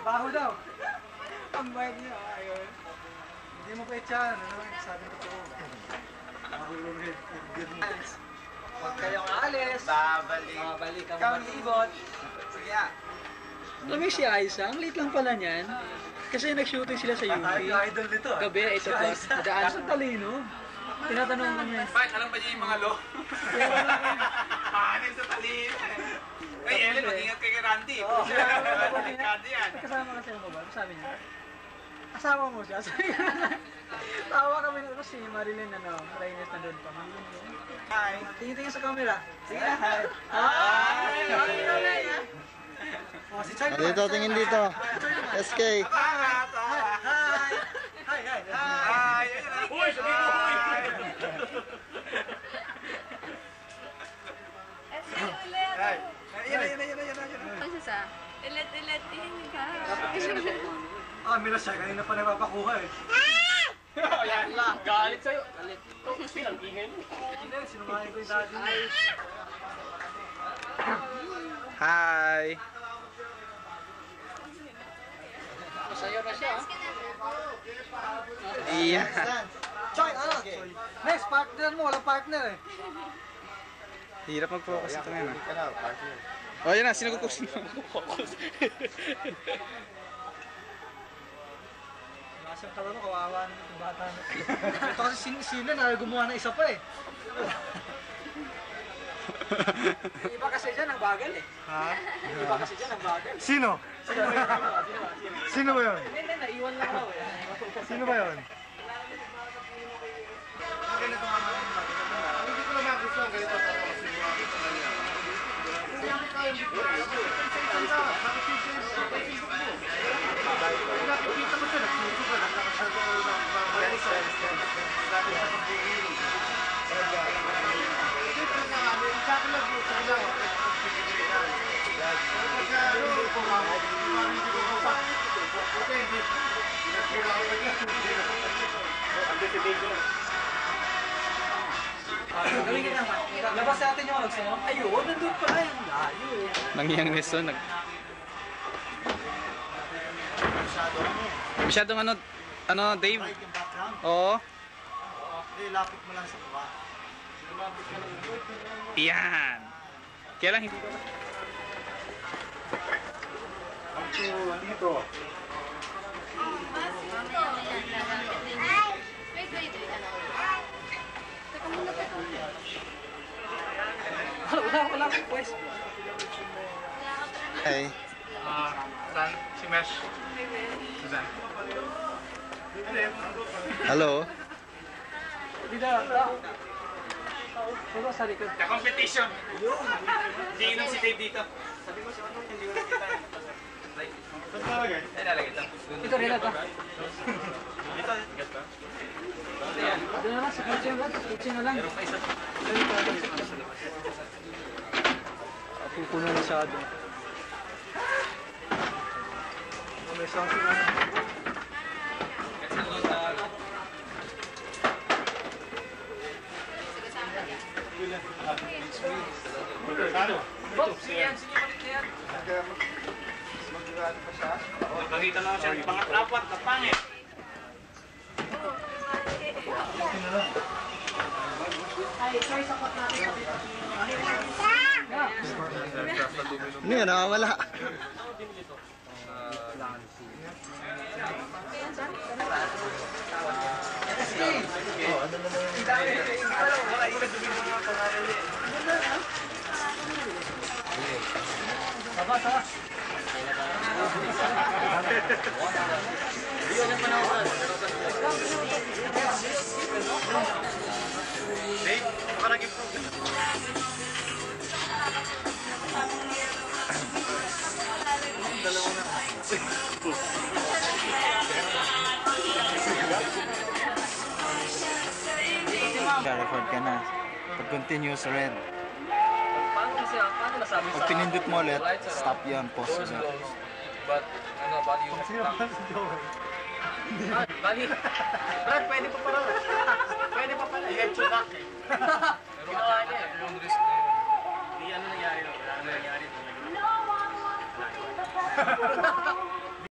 Baho daw. Ang bayad niya. Ayun. Hindi mo pa ityan. Ano lang, sabi ko po. Mahulong rin. Huwag kayong alis. Babalik ang malibot. Sige ah. Alam mo si Aiza, ang late lang pala niyan. Kasi nag-shooting sila sa UP. Idol nito ah. Gabi, 8 o'clock. Daan sa talino. Tinatanong kami. Bakit alam ba niya yung mga lo? Pahanin sa talino eh. Ay, Ellen, mag-ingat kay Randy. Delikado yan. Kasama kasi ako ba? Sabi niya, asawa mo siya. Sabi niya, tawa kami na si Marilyn, Reynes na doon pa. Hi. Tingin-tingin sa camera. Sige na. Hi. Hi! Oh, si Charlie. Dito, tingin dito. SK. Hi. Hi. Hi. Ay, uy, sabihin mo, uy. Hi. Yan. Pasasa. Ilat-ilatin ka. Mila siya. Kanina pa napapakuha eh. Yan lang, galit sa'yo. Galit. Pinag-ingay mo. Hindi, sinungaling ko yung daddy. Hi. Masaya na siya. Iya. Choy, ano? Next, partner mo. Walang partner eh. Hirap mag-focus ito ngayon. Oh, yan na. Sino kukusin mo? Kasi ang kalaro, kawawa naman itong bata na. Ito kasi sila na gumawa ng isa pa eh. Iba kasi dyan ang bagal eh. Ha? Iba kasi dyan ang bagal. Sino? Sino ba yun? Hindi, naiwan lang ako eh. Sino ba yun? Hindi ko naman gusto ang ganito. Nakikita mo siya, nagsuso ka, labas natin yung ano, ayun, nandun pala yung layo eh. Nangyang neso. Masyadong Dave? Oo. Lapit mo lang sa kuha. Yan. Kaya lang hindi ko. Dito. Wait. Wala akong pues. Hey. San? Si Mesh. Suzanne. Hello. Dito. Pero sa likod. The competition. Hindi inom si Dave dito. Sabi ko si Ono, hindi ko nakita. Saan nalagay? Ay, nalagay ito. Ito rin ito. Dito, tigas ka. Doon na lang sa kitchen lang. Kitchen na lang. Pupuno masyado. May something na. Sige yan. Nakita na siya yung pangat-apat na pangit. Ano yan? Nakawala. Dave, baka nag-improve. Record ka na. Pag continuous red. Paano nasabi Pag pinindot mo ulit, stop yan, pause mo. But, bali yung Sino ba si Joey? Bali. Brad, pwede pa pala. Pwede pa pala. headshot back eh. Ginawa niya eh. Yung risk na yun. Hindi ano nangyari. Wala na nangyari.